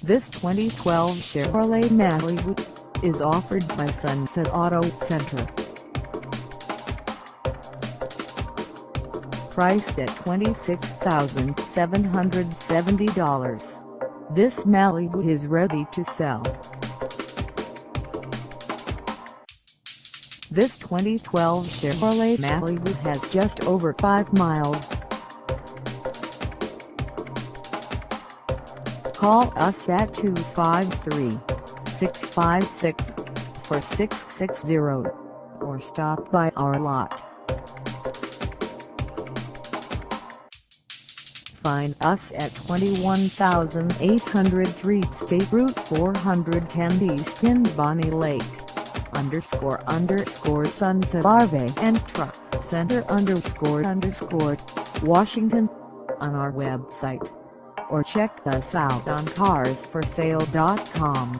This 2012 Chevrolet Malibu is offered by Sunset Auto Center. Priced at $26,770, this Malibu is ready to sell. This 2012 Chevrolet Malibu has just over 5 miles. Call us at 253-656-4660 or stop by our lot. Find us at 21803 State Route 410 East in Bonney Lake, _Sunset RV&TRUCK Center _ Washington, on our website, or check us out on carsforsale.com.